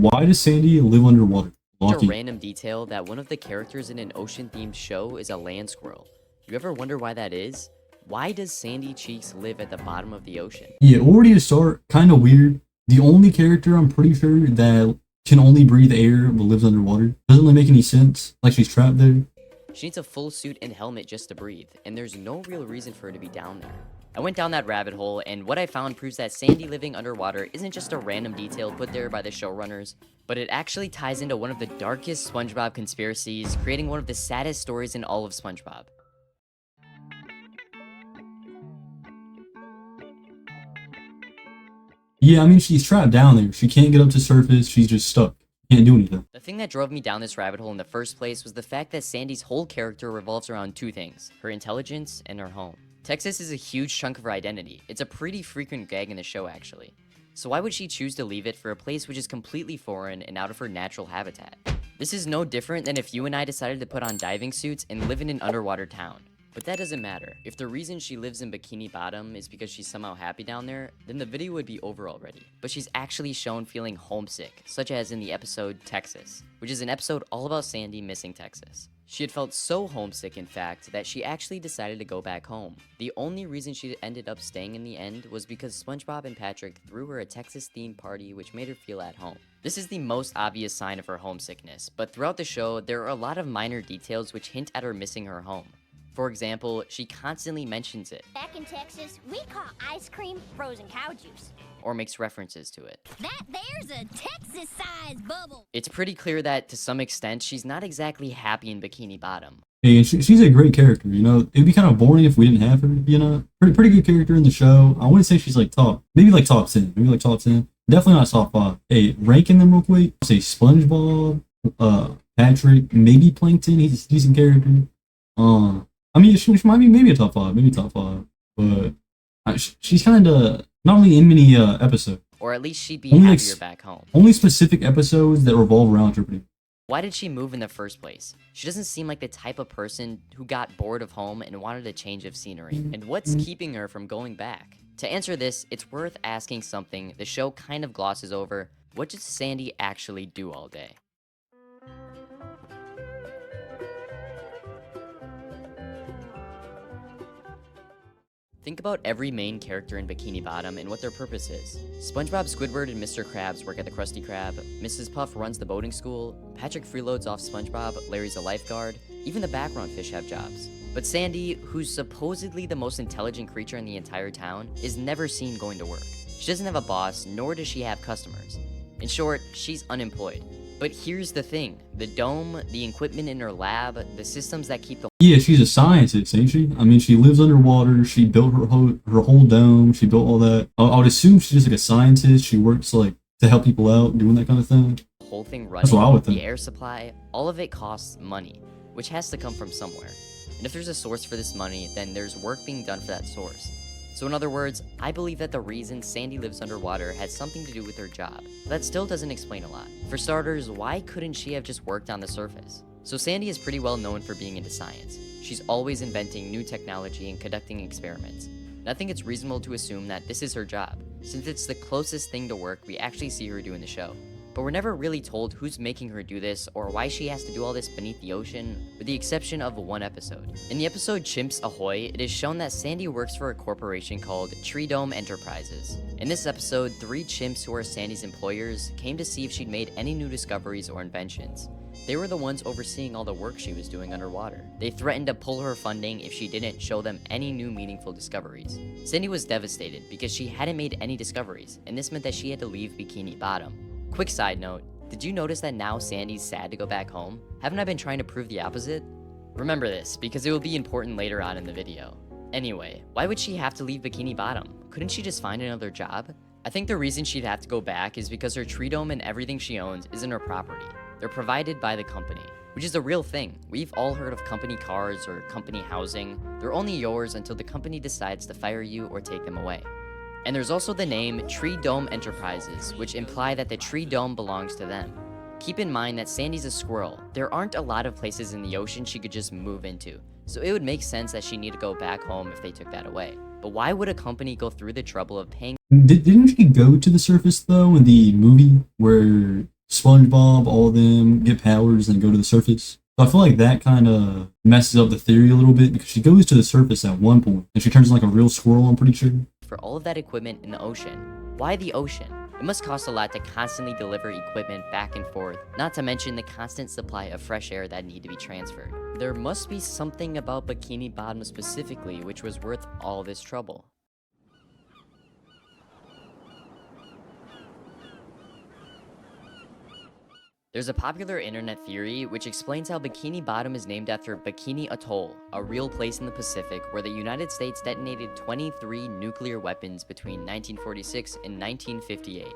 Why does Sandy live underwater? A Lucky. random detail that one of the characters in an ocean-themed show is a land squirrel. You ever wonder why that is? Why does Sandy Cheeks live at the bottom of the ocean? Yeah, already to start, kind of weird. The only character I'm pretty sure that can only breathe air but lives underwater. Doesn't really make any sense. Like she's trapped there. She needs a full suit and helmet just to breathe, and there's no real reason for her to be down there. I went down that rabbit hole, and what I found proves that Sandy living underwater isn't just a random detail put there by the showrunners, but it actually ties into one of the darkest SpongeBob conspiracies, creating one of the saddest stories in all of SpongeBob. Yeah, I mean she's trapped down there. She can't get up to surface. She's just stuck. Can't do anything. The thing that drove me down this rabbit hole in the first place was the fact that Sandy's whole character revolves around two things: her intelligence and her home. Texas is a huge chunk of her identity. It's a pretty frequent gag in the show, actually. So why would she choose to leave it for a place which is completely foreign and out of her natural habitat? This is no different than if you and I decided to put on diving suits and live in an underwater town. But that doesn't matter. If the reason she lives in Bikini Bottom is because she's somehow happy down there, then the video would be over already. But she's actually shown feeling homesick, such as in the episode Texas, which is an episode all about Sandy missing Texas. She had felt so homesick, in fact, that she actually decided to go back home. The only reason she ended up staying in the end was because SpongeBob and Patrick threw her a Texas-themed party which made her feel at home. This is the most obvious sign of her homesickness, but throughout the show, there are a lot of minor details which hint at her missing her home. For example, she constantly mentions it. Back in Texas, we call ice cream frozen cow juice. Or makes references to it. That there's a Texas-sized bubble. It's pretty clear that, to some extent, she's not exactly happy in Bikini Bottom. Hey, and she's a great character, you know? It'd be kind of boring if we didn't have her, you know? Pretty good character in the show. I wouldn't say she's like top, maybe like top 10. Maybe like top 10. Definitely not top 5. Hey, ranking them real quick. Say SpongeBob, Patrick, maybe Plankton. He's a decent character. I mean, she might be maybe a top 5, maybe top 5. But she's kind of not really in many episodes. Or at least she'd be Only happier back home. Only specific episodes that revolve around her. Why did she move in the first place? She doesn't seem like the type of person who got bored of home and wanted a change of scenery. And what's keeping her from going back? To answer this, it's worth asking something the show kind of glosses over. What does Sandy actually do all day? Think about every main character in Bikini Bottom and what their purpose is. SpongeBob, Squidward, and Mr. Krabs work at the Krusty Krab, Mrs. Puff runs the boating school, Patrick freeloads off SpongeBob, Larry's a lifeguard, even the background fish have jobs. But Sandy, who's supposedly the most intelligent creature in the entire town, is never seen going to work. She doesn't have a boss, nor does she have customers. In short, she's unemployed. But here's the thing, the dome, the equipment in her lab, the systems that keep the Yeah, she's a scientist, ain't she? I mean, she lives underwater. She built her whole dome. She built all that. I would assume she's just like a scientist. She works like to help people out, doing that kind of thing. whole thing running, That's what I would think. the air supply, all of it costs money, which has to come from somewhere. And if there's a source for this money, then there's work being done for that source. So in other words, I believe that the reason Sandy lives underwater has something to do with her job. But that still doesn't explain a lot. For starters, why couldn't she have just worked on the surface? So Sandy is pretty well known for being into science. She's always inventing new technology and conducting experiments. And I think it's reasonable to assume that this is her job, since it's the closest thing to work we actually see her do in the show. But we're never really told who's making her do this or why she has to do all this beneath the ocean, with the exception of one episode. In the episode Chimps Ahoy, it is shown that Sandy works for a corporation called Tree Dome Enterprises. In this episode, 3 chimps who are Sandy's employers came to see if she'd made any new discoveries or inventions. They were the ones overseeing all the work she was doing underwater. They threatened to pull her funding if she didn't show them any new meaningful discoveries. Sandy was devastated because she hadn't made any discoveries, and this meant that she had to leave Bikini Bottom. Quick side note, did you notice that now Sandy's sad to go back home? Haven't I been trying to prove the opposite? Remember this, because it will be important later on in the video. Anyway, why would she have to leave Bikini Bottom? Couldn't she just find another job? I think the reason she'd have to go back is because her tree dome and everything she owns isn't her property. They're provided by the company, which is a real thing. We've all heard of company cars or company housing. They're only yours until the company decides to fire you or take them away. And there's also the name Tree Dome Enterprises, which imply that the tree dome belongs to them. Keep in mind that Sandy's a squirrel. There aren't a lot of places in the ocean she could just move into, so it would make sense that she'd need to go back home if they took that away. But why would a company go through the trouble of paying? Didn't she go to the surface though in the movie where SpongeBob, all of them get powers and go to the surface. So I feel like that kind of messes up the theory a little bit because she goes to the surface at one point and she turns into like a real squirrel, I'm pretty sure. For all of that equipment in the ocean. Why the ocean? It must cost a lot to constantly deliver equipment back and forth, not to mention the constant supply of fresh air that need to be transferred. There must be something about Bikini Bottom specifically which was worth all this trouble. There's a popular internet theory which explains how Bikini Bottom is named after Bikini Atoll, a real place in the Pacific where the United States detonated 23 nuclear weapons between 1946 and 1958.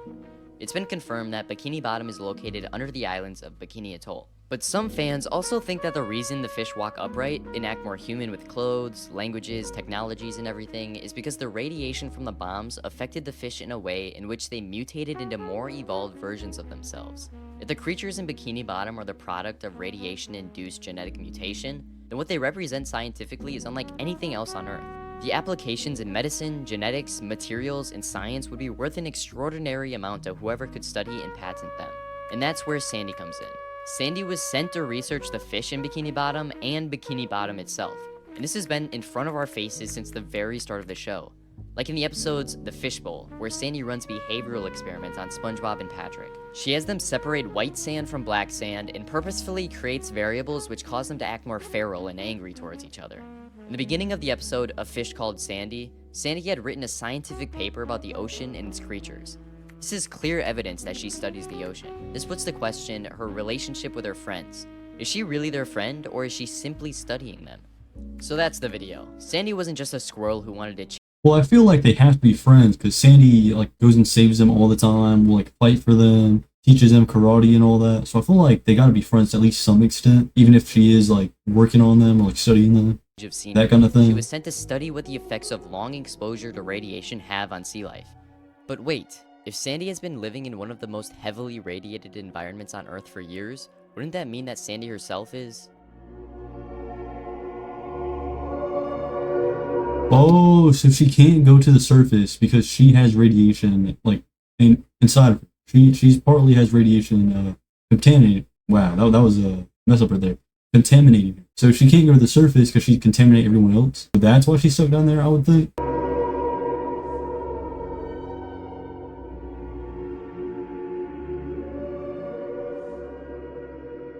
It's been confirmed that Bikini Bottom is located under the islands of Bikini Atoll. But some fans also think that the reason the fish walk upright and act more human with clothes, languages, technologies, and everything is because the radiation from the bombs affected the fish in a way in which they mutated into more evolved versions of themselves. If the creatures in Bikini Bottom are the product of radiation-induced genetic mutation, then what they represent scientifically is unlike anything else on Earth. The applications in medicine, genetics, materials, and science would be worth an extraordinary amount to whoever could study and patent them. And that's where Sandy comes in. Sandy was sent to research the fish in Bikini Bottom and Bikini Bottom itself, and this has been in front of our faces since the very start of the show. Like in the episodes The Fishbowl, where Sandy runs behavioral experiments on SpongeBob and Patrick. She has them separate white sand from black sand and purposefully creates variables which cause them to act more feral and angry towards each other. In the beginning of the episode A Fish Called Sandy, Sandy had written a scientific paper about the ocean and its creatures. This is clear evidence that she studies the ocean. This puts to question her relationship with her friends. Is she really their friend, or is she simply studying them? So that's the video. Sandy wasn't just a squirrel who wanted to Well, I feel like they have to be friends because Sandy like goes and saves them all the time, will like fight for them, teaches them karate and all that. So I feel like they got to be friends to at least some extent, even if she is like working on them or like studying them. That kind of thing. She was sent to study what the effects of long exposure to radiation have on sea life. But wait, if Sandy has been living in one of the most heavily radiated environments on Earth for years, wouldn't that mean that Sandy herself is... Oh, so she can't go to the surface because she has radiation like inside of her. She's partly has radiation contaminated. Wow, that was a mess up right there. Contaminated. So she can't go to the surface because she'd contaminate everyone else. So that's why she's stuck down there, I would think.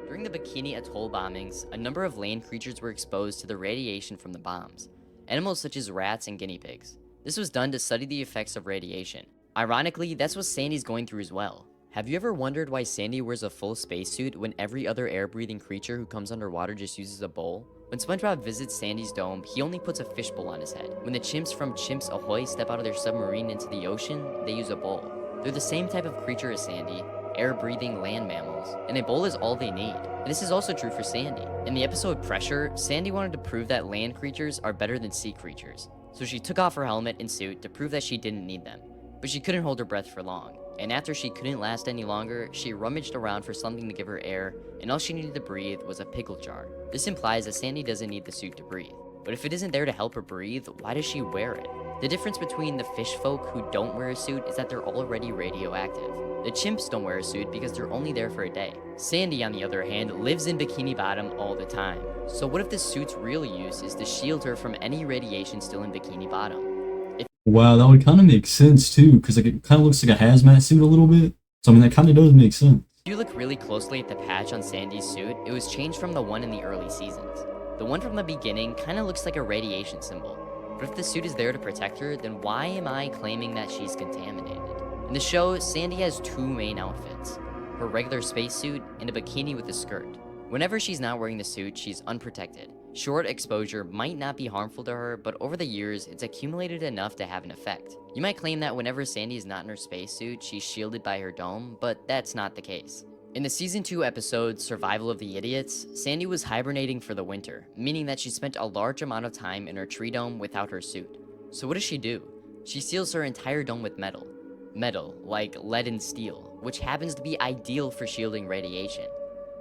During the Bikini Atoll bombings, a number of land creatures were exposed to the radiation from the bombs. Animals such as rats and guinea pigs. This was done to study the effects of radiation. Ironically, that's what Sandy's going through as well. Have you ever wondered why Sandy wears a full spacesuit when every other air-breathing creature who comes underwater just uses a bowl? When SpongeBob visits Sandy's dome, he only puts a fishbowl on his head. When the chimps from Chimps Ahoy step out of their submarine into the ocean, they use a bowl. They're the same type of creature as Sandy, air-breathing land mammals, and a bowl is all they need. And this is also true for Sandy. In the episode Pressure, Sandy wanted to prove that land creatures are better than sea creatures, so she took off her helmet and suit to prove that she didn't need them. But she couldn't hold her breath for long, and after she couldn't last any longer, she rummaged around for something to give her air, and all she needed to breathe was a pickle jar. This implies that Sandy doesn't need the suit to breathe. But if it isn't there to help her breathe, why does she wear it? The difference between the fish folk who don't wear a suit is that they're already radioactive. The chimps don't wear a suit because they're only there for a day. Sandy, on the other hand, lives in Bikini Bottom all the time. So what if the suit's real use is to shield her from any radiation still in Bikini Bottom? Wow, that would kind of make sense too, because like, it kind of looks like a hazmat suit a little bit. So I mean, that kind of does make sense. If you look really closely at the patch on Sandy's suit, it was changed from the one in the early seasons. The one from the beginning kind of looks like a radiation symbol. But if the suit is there to protect her, then why am I claiming that she's contaminated? In the show, Sandy has two main outfits: her regular spacesuit and a bikini with a skirt. Whenever she's not wearing the suit, she's unprotected. Short exposure might not be harmful to her, but over the years, it's accumulated enough to have an effect. You might claim that whenever Sandy is not in her spacesuit, she's shielded by her dome, but that's not the case. In the Season 2 episode, Survival of the Idiots, Sandy was hibernating for the winter, meaning that she spent a large amount of time in her tree dome without her suit. So what does she do? She seals her entire dome with metal. Metal, like lead and steel, which happens to be ideal for shielding radiation.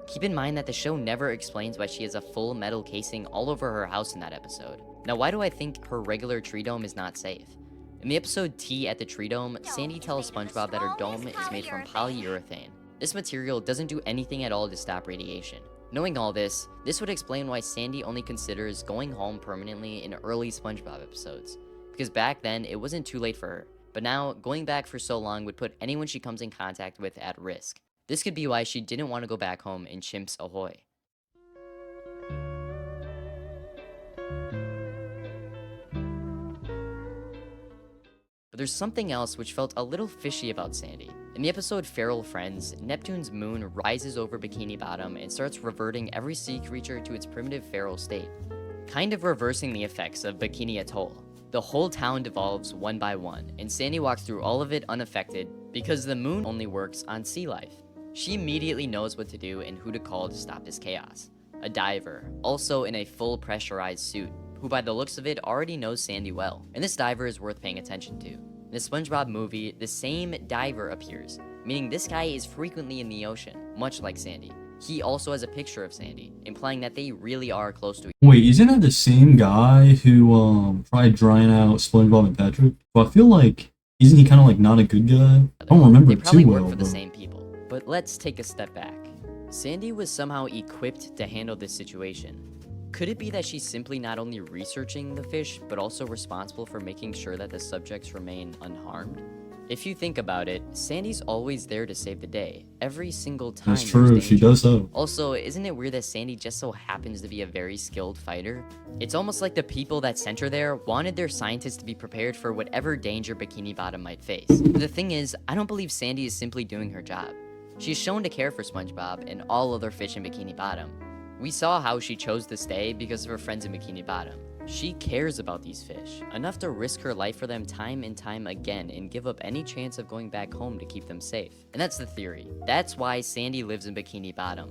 Keep in mind that the show never explains why she has a full metal casing all over her house in that episode. Now, why do I think her regular tree dome is not safe? In the episode Tea at the Tree Dome, Sandy tells SpongeBob that her dome is made from polyurethane. This material doesn't do anything at all to stop radiation. Knowing all this would explain why Sandy only considers going home permanently in early SpongeBob episodes. Because back then, it wasn't too late for her. But now, going back for so long would put anyone she comes in contact with at risk. This could be why she didn't want to go back home in Chimps Ahoy. But there's something else which felt a little fishy about Sandy. In the episode Feral Friends, Neptune's moon rises over Bikini Bottom and starts reverting every sea creature to its primitive feral state, kind of reversing the effects of Bikini Atoll. The whole town devolves one by one, and Sandy walks through all of it unaffected because the moon only works on sea life. She immediately knows what to do and who to call to stop this chaos. A diver, also in a full pressurized suit, who by the looks of it already knows Sandy well, and this diver is worth paying attention to. In the SpongeBob movie, the same diver appears, meaning this guy is frequently in the ocean, much like Sandy. He also has a picture of Sandy, implying that they really are close to each other. Wait, isn't that the same guy who tried drying out SpongeBob and Patrick? Well, I feel like, isn't he kind of like not a good guy? I don't remember They it probably too work well. for the but- same people. But let's take a step back. Sandy was somehow equipped to handle this situation. Could it be that she's simply not only researching the fish, but also responsible for making sure that the subjects remain unharmed? If you think about it, Sandy's always there to save the day, every single time. That's there's true, she danger. does so. Also, isn't it weird that Sandy just so happens to be a very skilled fighter? It's almost like the people that sent her there wanted their scientists to be prepared for whatever danger Bikini Bottom might face. But the thing is, I don't believe Sandy is simply doing her job. She's shown to care for SpongeBob and all other fish in Bikini Bottom. We saw how she chose to stay because of her friends in Bikini Bottom. She cares about these fish, enough to risk her life for them time and time again and give up any chance of going back home to keep them safe. And that's the theory. That's why Sandy lives in Bikini Bottom.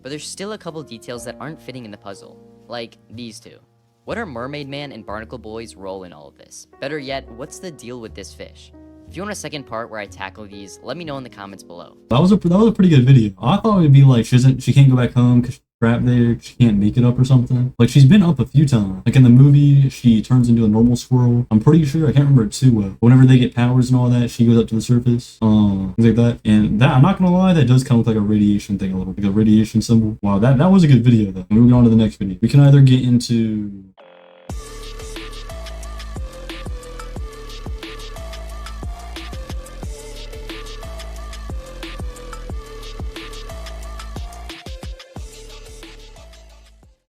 But there's still a couple details that aren't fitting in the puzzle, like these two. What are Mermaid Man and Barnacle Boy's role in all of this? Better yet, what's the deal with this fish? If you want a second part where I tackle these, let me know in the comments below. That was a pretty good video. I thought it would be like she can't go back home because she's trapped there. She can't make it up or something. Like she's been up a few times. Like in the movie, she turns into a normal squirrel. I'm pretty sure I can't remember it too well. Whenever they get powers and all that, she goes up to the surface. Things like that. And that I'm not gonna lie, that does kind of look like a radiation thing a little, like a radiation symbol. Wow, that was a good video though. Moving on to the next video, we can either get into